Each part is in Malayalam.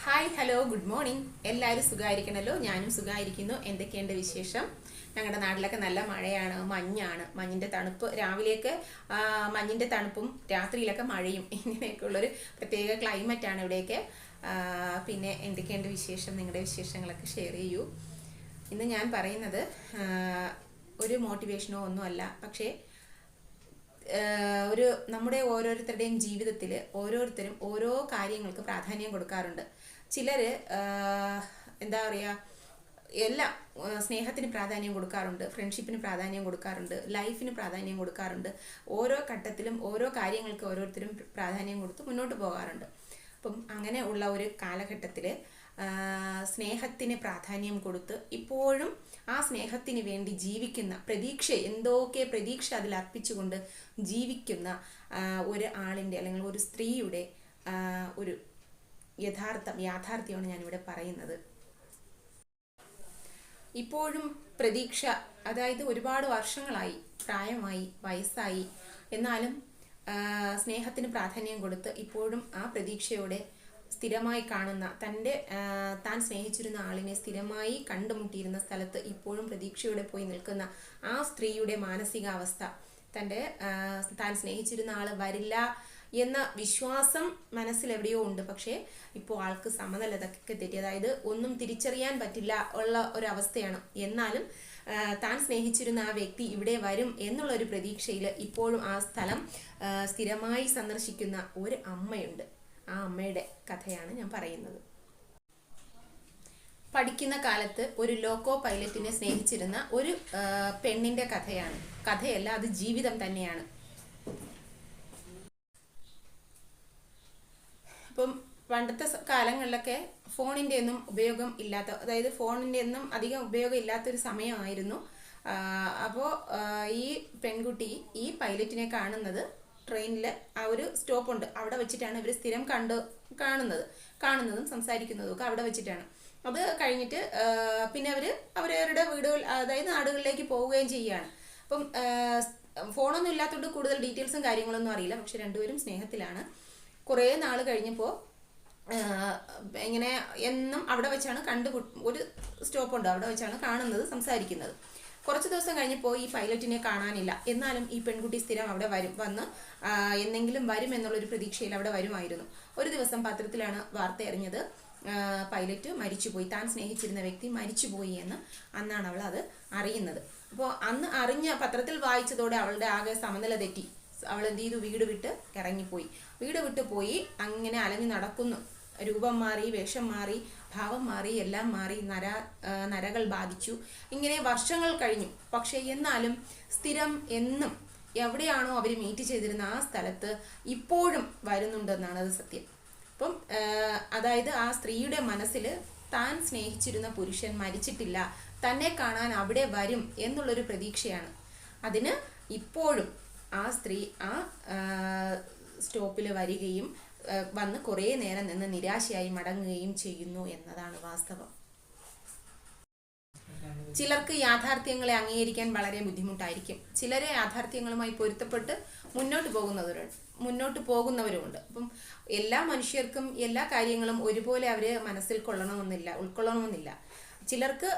Hi hello good morning. എല്ലാവരും സുഖമായിരിക്കണല്ലോ. ഞാനും സുഖമായിരിക്കുന്നു. എന്തൊക്കെയുണ്ട് വിശേഷം? ഞങ്ങളുടെ നാട്ടിലൊക്കെ നല്ല മഴയാണ്, മഞ്ഞാണ്. മഞ്ഞിൻ്റെ തണുപ്പ് രാവിലെയൊക്കെ, മഞ്ഞിൻ്റെ തണുപ്പും രാത്രിയിലൊക്കെ മഴയും ഇങ്ങനെയൊക്കെയുള്ളൊരു പ്രത്യേക ക്ലൈമറ്റാണ് ഇവിടെയൊക്കെ. പിന്നെ എന്തൊക്കെയുണ്ട് വിശേഷം? നിങ്ങളുടെ വിശേഷങ്ങളൊക്കെ ഷെയർ ചെയ്യൂ. ഇന്ന് ഞാൻ പറയുന്നത് ഒരു മോട്ടിവേഷനോ ഒന്നുമല്ല, പക്ഷേ ഒരു നമ്മുടെ ഓരോരുത്തരുടെയും ജീവിതത്തിൽ ഓരോരുത്തരും ഓരോ കാര്യങ്ങൾക്ക് പ്രാധാന്യം കൊടുക്കാറുണ്ട്. ചിലർ എന്താ പറയുക, എല്ലാം സ്നേഹത്തിന് പ്രാധാന്യം കൊടുക്കാറുണ്ട്, ഫ്രണ്ട്ഷിപ്പിന് പ്രാധാന്യം കൊടുക്കാറുണ്ട്, ലൈഫിന് പ്രാധാന്യം കൊടുക്കാറുണ്ട്. ഓരോ ഘട്ടത്തിലും ഓരോ കാര്യങ്ങൾക്ക് ഓരോരുത്തരും പ്രാധാന്യം കൊടുത്ത് മുന്നോട്ട് പോകാറുണ്ട്. അപ്പം അങ്ങനെ ഉള്ള ഒരു കാലഘട്ടത്തിൽ സ്നേഹത്തിന് പ്രാധാന്യം കൊടുത്ത് ഇപ്പോഴും ആ സ്നേഹത്തിന് വേണ്ടി ജീവിക്കുന്ന, എന്തൊക്കെ പ്രതീക്ഷ അതിൽ അർപ്പിച്ചുകൊണ്ട് ജീവിക്കുന്ന ഒരു ആളിൻ്റെ അല്ലെങ്കിൽ ഒരു സ്ത്രീയുടെ ഒരു യാഥാർത്ഥ്യമാണ് ഞാനിവിടെ പറയുന്നത്. ഇപ്പോഴും പ്രതീക്ഷ, അതായത് ഒരുപാട് വർഷങ്ങളായി, പ്രായമായി, വയസ്സായി, എന്നാലും സ്നേഹത്തിന് പ്രാധാന്യം കൊടുത്ത് ഇപ്പോഴും ആ പ്രതീക്ഷയോടെ സ്ഥിരമായി കാണുന്ന, താൻ സ്നേഹിച്ചിരുന്ന ആളിനെ സ്ഥിരമായി കണ്ടുമുട്ടിയിരുന്ന സ്ഥലത്ത് ഇപ്പോഴും പ്രതീക്ഷയോടെ പോയി നിൽക്കുന്ന ആ സ്ത്രീയുടെ മാനസികാവസ്ഥ, താൻ സ്നേഹിച്ചിരുന്ന ആൾ വരില്ല എന്ന വിശ്വാസം മനസ്സിലെവിടെയോ ഉണ്ട്. പക്ഷേ ഇപ്പോൾ ആൾക്ക് സമനിലതൊക്കെ തെറ്റി, അതായത് ഒന്നും തിരിച്ചറിയാൻ പറ്റില്ല ഉള്ള ഒരവസ്ഥയാണ്. എന്നാലും താൻ സ്നേഹിച്ചിരുന്ന ആ വ്യക്തി ഇവിടെ വരും എന്നുള്ളൊരു പ്രതീക്ഷയിൽ ഇപ്പോഴും ആ സ്ഥലം സ്ഥിരമായി സന്ദർശിക്കുന്ന ഒരു അമ്മയുണ്ട്. ആ അമ്മയുടെ കഥയാണ് ഞാൻ പറയുന്നത്. പഠിക്കുന്ന കാലത്ത് ഒരു ലോക്കോ പൈലറ്റിനെ സ്നേഹിച്ചിരുന്ന ഒരു പെണ്ണിന്റെ കഥയല്ല, അത് ജീവിതം തന്നെയാണ്. ഇപ്പം പണ്ടത്തെ കാലങ്ങളിലൊക്കെ ഫോണിൻ്റെ ഒന്നും ഉപയോഗം ഇല്ലാത്ത, അതായത് ഫോണിൻ്റെ ഒന്നും അധികം ഉപയോഗം ഇല്ലാത്തൊരു സമയമായിരുന്നു. അപ്പോൾ ഈ പെൺകുട്ടി ഈ പൈലറ്റിനെ കാണുന്നത് ട്രെയിനിൽ ആ ഒരു സ്റ്റോപ്പുണ്ട്, അവിടെ വെച്ചിട്ടാണ് ഇവർ സ്ഥിരം കാണുന്നതും സംസാരിക്കുന്നതും ഒക്കെ അവിടെ വെച്ചിട്ടാണ്. അത് കഴിഞ്ഞിട്ട് പിന്നെ അവരവരുടെ വീടുകൾ, അതായത് നാടുകളിലേക്ക് പോവുകയും ചെയ്യുകയാണ്. അപ്പം ഫോണൊന്നും ഇല്ലാത്തതുകൊണ്ട് കൂടുതൽ ഡീറ്റെയിൽസും കാര്യങ്ങളൊന്നും അറിയില്ല. പക്ഷെ രണ്ടുപേരും സ്നേഹത്തിലാണ്. കുറേ നാൾ കഴിഞ്ഞപ്പോൾ ഇങ്ങനെ എന്നും അവിടെ വെച്ചാണ് ഒരു സ്റ്റോപ്പുണ്ട്, അവിടെ വെച്ചാണ് കാണുന്നത്, സംസാരിക്കുന്നത്. കുറച്ച് ദിവസം കഴിഞ്ഞപ്പോൾ ഈ പൈലറ്റിനെ കാണാനില്ല. എന്നാലും ഈ പെൺകുട്ടി സ്ഥിരം അവിടെ വന്ന് എന്നെങ്കിലും വരും എന്നുള്ളൊരു പ്രതീക്ഷയിൽ അവിടെ വരുമായിരുന്നു. ഒരു ദിവസം പത്രത്തിലാണ് വാർത്ത അറിഞ്ഞത്, പൈലറ്റ് മരിച്ചുപോയി, താൻ സ്നേഹിച്ചിരുന്ന വ്യക്തി മരിച്ചുപോയി എന്ന്. അന്നാണ് അവൾ അത് അറിയുന്നത്. അപ്പോൾ അന്ന് പത്രത്തിൽ വായിച്ചതോടെ അവളുടെ ആകെ സമനില തെറ്റി. അവൾ എന്ത് ചെയ്തു? വീട് വിട്ട് പോയി അങ്ങനെ അലഞ്ഞു നടക്കുന്നു. രൂപം മാറി, വേഷം മാറി, ഭാവം മാറി, എല്ലാം മാറി, നരകൾ ബാധിച്ചു. ഇങ്ങനെ വർഷങ്ങൾ കഴിഞ്ഞു. പക്ഷെ എന്നാലും സ്ഥിരം എന്നും എവിടെയാണോ അവർ മീറ്റ് ചെയ്തിരുന്ന ആ സ്ഥലത്ത് ഇപ്പോഴും വരുന്നുണ്ടെന്നാണ് അത് സത്യം. അപ്പം അതായത് ആ സ്ത്രീയുടെ മനസ്സിൽ താൻ സ്നേഹിച്ചിരുന്ന പുരുഷൻ മരിച്ചിട്ടില്ല, തന്നെ കാണാൻ അവിടെ വരും എന്നുള്ളൊരു പ്രതീക്ഷയാണ്. അതിന് ഇപ്പോഴും ആ സ്ത്രീ ആ സ്റ്റോപ്പിൽ വരികയും വന്ന് കുറേ നേരം നിന്ന് നിരാശയായി മടങ്ങുകയും ചെയ്യുന്നു എന്നതാണ് വാസ്തവം. ചിലർക്ക് യാഥാർത്ഥ്യങ്ങളെ അംഗീകരിക്കാൻ വളരെ ബുദ്ധിമുട്ടായിരിക്കും. ചിലരെ യാഥാർത്ഥ്യങ്ങളുമായി പൊരുത്തപ്പെട്ട് മുന്നോട്ട് പോകുന്നവരുമുണ്ട്. അപ്പം എല്ലാ മനുഷ്യർക്കും എല്ലാ കാര്യങ്ങളും ഒരുപോലെ അവര് മനസ്സിൽ ഉൾക്കൊള്ളണമെന്നില്ല. ചിലർക്ക്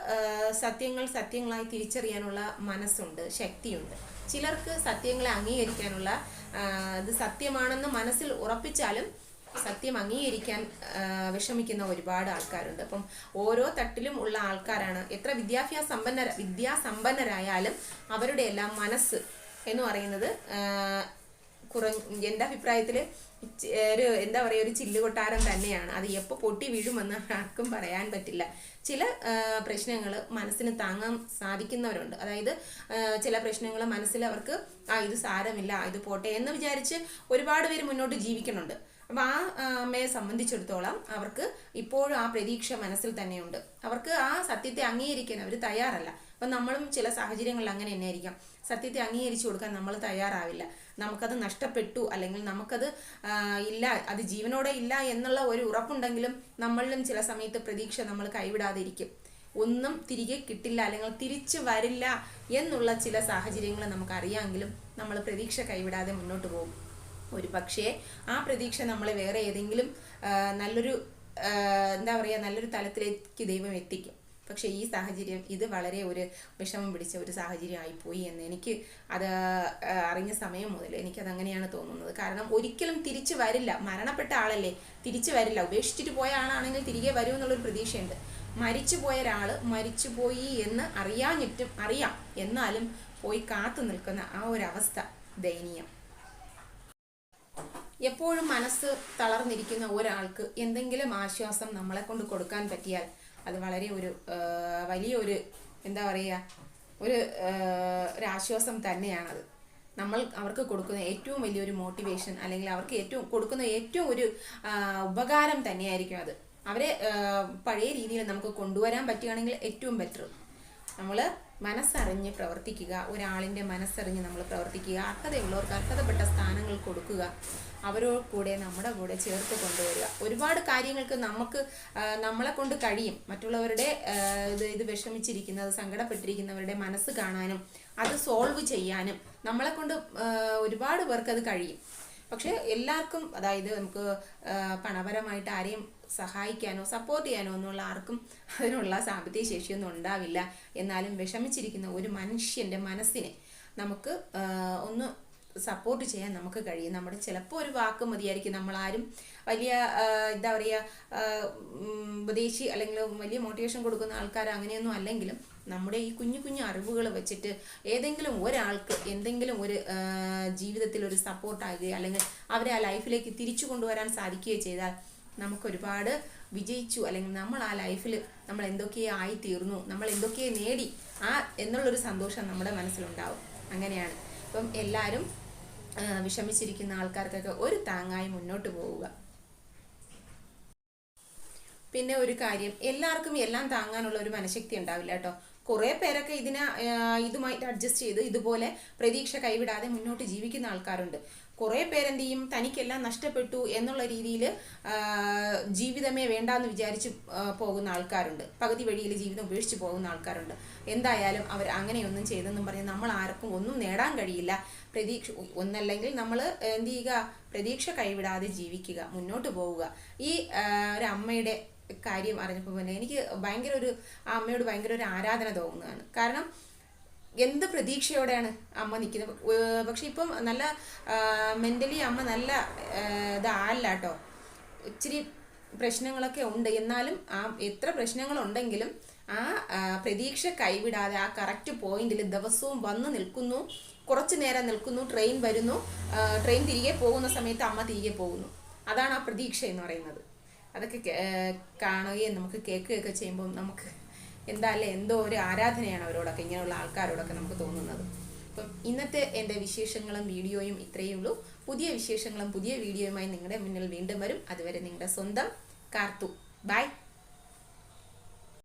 സത്യങ്ങൾ സത്യങ്ങളായി തിരിച്ചറിയാനുള്ള മനസ്സുണ്ട്, ശക്തിയുണ്ട്. ചിലർക്ക് സത്യങ്ങളെ അംഗീകരിക്കാനുള്ള, ഇത് സത്യമാണെന്ന് മനസ്സിൽ ഉറപ്പിച്ചാലും സത്യം അംഗീകരിക്കാൻ വിഷമിക്കുന്ന ഒരുപാട് ആൾക്കാരുണ്ട്. അപ്പം ഓരോ തട്ടിലും ഉള്ള ആൾക്കാരാണ്. എത്ര വിദ്യാസമ്പന്നരായാലും അവരുടെ എല്ലാം മനസ്സ് എന്ന് പറയുന്നത് എൻ്റെ അഭിപ്രായത്തിൽ ഒരു ചില്ലുകൊട്ടാരം തന്നെയാണ്. അത് എപ്പോൾ പൊട്ടി വീഴുമെന്ന് ആർക്കും പറയാൻ പറ്റില്ല. ചില പ്രശ്നങ്ങൾ മനസ്സിന് താങ്ങാൻ സാധിക്കുന്നവരുണ്ട്. അതായത് ചില പ്രശ്നങ്ങൾ മനസ്സിൽ അവർക്ക് ഇത് സാരമില്ല, ഇത് പോട്ടെ എന്ന് വിചാരിച്ച് ഒരുപാട് പേര് മുന്നോട്ട് ജീവിക്കുന്നുണ്ട്. അപ്പം ആ അമ്മയെ സംബന്ധിച്ചിടത്തോളം അവർക്ക് ഇപ്പോഴും ആ പ്രതീക്ഷ മനസ്സിൽ തന്നെയുണ്ട്. അവർക്ക് ആ സത്യത്തെ അംഗീകരിക്കാൻ അവർ തയ്യാറല്ല. അപ്പം നമ്മളും ചില സാഹചര്യങ്ങളിൽ അങ്ങനെ തന്നെ ആയിരിക്കാം. സത്യത്തെ അംഗീകരിച്ചു കൊടുക്കാൻ നമ്മൾ തയ്യാറാവില്ല. നമുക്കത് നഷ്ടപ്പെട്ടു, അല്ലെങ്കിൽ നമുക്കത് ഇല്ല, അത് ജീവനോടെ ഇല്ല എന്നുള്ള ഒരു ഉറപ്പുണ്ടെങ്കിലും നമ്മളിലും ചില സമയത്ത് പ്രതീക്ഷ നമ്മൾ കൈവിടാതിരിക്കും. ഒന്നും തിരികെ കിട്ടില്ല, അല്ലെങ്കിൽ തിരിച്ചു വരില്ല എന്നുള്ള ചില സാഹചര്യങ്ങൾ നമുക്കറിയാമെങ്കിലും നമ്മൾ പ്രതീക്ഷ കൈവിടാതെ മുന്നോട്ട് പോകും. ഒരു പക്ഷേ ആ പ്രതീക്ഷ നമ്മളെ വേറെ ഏതെങ്കിലും നല്ലൊരു എന്താ പറയുക, നല്ലൊരു തലത്തിലേക്ക് ദൈവം എത്തിക്കും. പക്ഷെ ഈ സാഹചര്യം ഇത് വളരെ ഒരു വിഷമം പിടിച്ച ഒരു സാഹചര്യമായിപ്പോയി എന്ന് എനിക്ക് അത് അറിഞ്ഞ സമയം മുതൽ എനിക്കതങ്ങനെയാണ് തോന്നുന്നത്. കാരണം ഒരിക്കലും തിരിച്ചു വരില്ല, മരണപ്പെട്ട ആളല്ലേ, തിരിച്ചു വരില്ല. ഉപേക്ഷിച്ചിട്ട് പോയ ആളാണെങ്കിൽ തിരികെ വരും എന്നുള്ളൊരു പ്രതീക്ഷയുണ്ട്. മരിച്ചു പോയ ഒരാൾ മരിച്ചുപോയി എന്ന് അറിയാം, എന്നാലും പോയി കാത്തു നിൽക്കുന്ന ആ ഒരു അവസ്ഥ ദയനീയം. എപ്പോഴും മനസ്സ് തളർന്നിരിക്കുന്ന ഒരാൾക്ക് എന്തെങ്കിലും ആശ്വാസം നമ്മളെ കൊണ്ട് കൊടുക്കാൻ പറ്റിയാൽ അത് വളരെ വലിയൊരു എന്താ പറയുക, ഒരാശ്വാസം തന്നെയാണത്. നമ്മൾ അവർക്ക് കൊടുക്കുന്ന ഏറ്റവും വലിയൊരു മോട്ടിവേഷൻ, അല്ലെങ്കിൽ അവർക്ക് കൊടുക്കുന്ന ഏറ്റവും ഒരു ഉപകാരം തന്നെയായിരിക്കും അത്. അവരെ പഴയ രീതിയിൽ നമുക്ക് കൊണ്ടുവരാൻ പറ്റുകയാണെങ്കിൽ ഏറ്റവും ബെറ്റർ. നമ്മൾ മനസ്സറിഞ്ഞ് പ്രവർത്തിക്കുക, ഒരാളിൻ്റെ മനസ്സറിഞ്ഞ് നമ്മൾ പ്രവർത്തിക്കുക, അർഹതയുള്ളവർക്ക് അർഹതപ്പെട്ട സ്ഥാനങ്ങൾ കൊടുക്കുക, അവരോട് കൂടെ നമ്മുടെ കൂടെ ചേർത്ത് കൊണ്ടുവരിക. ഒരുപാട് കാര്യങ്ങൾക്ക് നമ്മളെ കൊണ്ട് കഴിയും. മറ്റുള്ളവരുടെ ഇത് വിഷമിച്ചിരിക്കുന്നത്, സങ്കടപ്പെട്ടിരിക്കുന്നവരുടെ മനസ്സ് കാണാനും അത് സോൾവ് ചെയ്യാനും നമ്മളെ കൊണ്ട് ഒരുപാട് പേർക്ക് അത് കഴിയും. പക്ഷെ എല്ലാവർക്കും, അതായത് നമുക്ക് പണപരമായിട്ട് ആരെയും സഹായിക്കാനോ സപ്പോർട്ട് ചെയ്യാനോ ഒന്നുള്ള ആർക്കും അതിനുള്ള സാമ്പത്തിക ശേഷിയൊന്നും ഉണ്ടാവില്ല. എന്നാലും വിഷമിച്ചിരിക്കുന്ന ഒരു മനുഷ്യൻ്റെ മനസ്സിനെ നമുക്ക് ഒന്ന് സപ്പോർട്ട് ചെയ്യാൻ നമുക്ക് കഴിയും. നമ്മുടെ ചിലപ്പോൾ ഒരു വാക്ക് മതിയായിരിക്കും. നമ്മളാരും വലിയ എന്താ പറയുക, ഉപദേശി അല്ലെങ്കിൽ വലിയ മോട്ടിവേഷൻ കൊടുക്കുന്ന ആൾക്കാർ അങ്ങനെയൊന്നും അല്ലെങ്കിലും നമ്മുടെ ഈ കുഞ്ഞു കുഞ്ഞു അറിവുകൾ വെച്ചിട്ട് ഏതെങ്കിലും ഒരാൾക്ക് എന്തെങ്കിലും ഒരു ജീവിതത്തിൽ ഒരു സപ്പോർട്ടാകുകയോ അല്ലെങ്കിൽ അവരെ ആ ലൈഫിലേക്ക് തിരിച്ചു കൊണ്ടുവരാൻ സാധിക്കുകയോ ചെയ്താൽ നമുക്കൊരുപാട് വിജയിച്ചു, അല്ലെങ്കിൽ നമ്മൾ ആ ലൈഫിൽ നമ്മൾ എന്തൊക്കെ ആയിത്തീർന്നു, നമ്മൾ എന്തൊക്കെ നേടി എന്നുള്ളൊരു സന്തോഷം നമ്മുടെ മനസ്സിലുണ്ടാവും. അങ്ങനെയാണ്. അപ്പം എല്ലാവരും വിഷമിച്ചിരിക്കുന്ന ആൾക്കാർക്കൊക്കെ ഒരു താങ്ങായി മുന്നോട്ട് പോവുക. പിന്നെ ഒരു കാര്യം, എല്ലാവർക്കും എല്ലാം താങ്ങാനുള്ള ഒരു മനഃശക്തി ഉണ്ടാവില്ല കേട്ടോ. കുറേ പേരൊക്കെ ഇതുമായിട്ട് അഡ്ജസ്റ്റ് ചെയ്ത് ഇതുപോലെ പ്രതീക്ഷ കൈവിടാതെ മുന്നോട്ട് ജീവിക്കുന്ന ആൾക്കാരുണ്ട്. കുറേ പേരെന്ത് ചെയ്യും, തനിക്കെല്ലാം നഷ്ടപ്പെട്ടു എന്നുള്ള രീതിയിൽ ജീവിതമേ വേണ്ടാന്ന് വിചാരിച്ച് പോകുന്ന ആൾക്കാരുണ്ട്. പകുതി വഴിയിൽ ജീവിതം ഉപേക്ഷിച്ച് പോകുന്ന ആൾക്കാരുണ്ട്. എന്തായാലും അവർ അങ്ങനെയൊന്നും ചെയ്തെന്നും പറഞ്ഞ് നമ്മൾ ആർക്കും ഒന്നും നേടാൻ കഴിയില്ല. ഒന്നല്ലെങ്കിൽ നമ്മൾ എന്ത് ചെയ്യുക, പ്രതീക്ഷ കൈവിടാതെ ജീവിക്കുക, മുന്നോട്ട് പോവുക. ഈ ഒരു അമ്മയുടെ കാര്യം അറിഞ്ഞപ്പോൾ തന്നെ എനിക്ക് ആ അമ്മയോട് ഭയങ്കര ഒരു ആരാധന തോന്നുന്നതാണ്. കാരണം എന്ത് പ്രതീക്ഷയോടെയാണ് അമ്മ നിൽക്കുന്നത്. പക്ഷെ ഇപ്പം നല്ല മെൻ്റലി അമ്മ നല്ല ഇതല്ല കേട്ടോ. ഇച്ചിരി പ്രശ്നങ്ങളൊക്കെ ഉണ്ട്. എന്നാലും എത്ര പ്രശ്നങ്ങളുണ്ടെങ്കിലും ആ പ്രതീക്ഷ കൈവിടാതെ ആ കറക്റ്റ് പോയിന്റിൽ ദിവസവും വന്ന് നിൽക്കുന്നു. കുറച്ച് നേരം നിൽക്കുന്നു, ട്രെയിൻ വരുന്നു, ട്രെയിൻ തിരികെ പോകുന്ന സമയത്ത് അമ്മ തിരികെ പോകുന്നു. അതാണ് ആ പ്രതീക്ഷ എന്ന് പറയുന്നത്. അതൊക്കെ കാണുകയും നമുക്ക് കേൾക്കുകയൊക്കെ ചെയ്യുമ്പോൾ നമുക്ക് എന്തോ ഒരു ആരാധനയാണ് അവരോടൊക്കെ, ഇങ്ങനെയുള്ള ആൾക്കാരോടൊക്കെ നമുക്ക് തോന്നുന്നത്. അപ്പം ഇന്നത്തെ എൻ്റെ വിശേഷങ്ങളും വീഡിയോയും ഇത്രയേ ഉള്ളൂ. പുതിയ വിശേഷങ്ങളും പുതിയ വീഡിയോയുമായി നിങ്ങളുടെ മുന്നിൽ വീണ്ടും വരും. അതുവരെ നിങ്ങളുടെ സ്വന്തം കാർത്തു. ബൈ.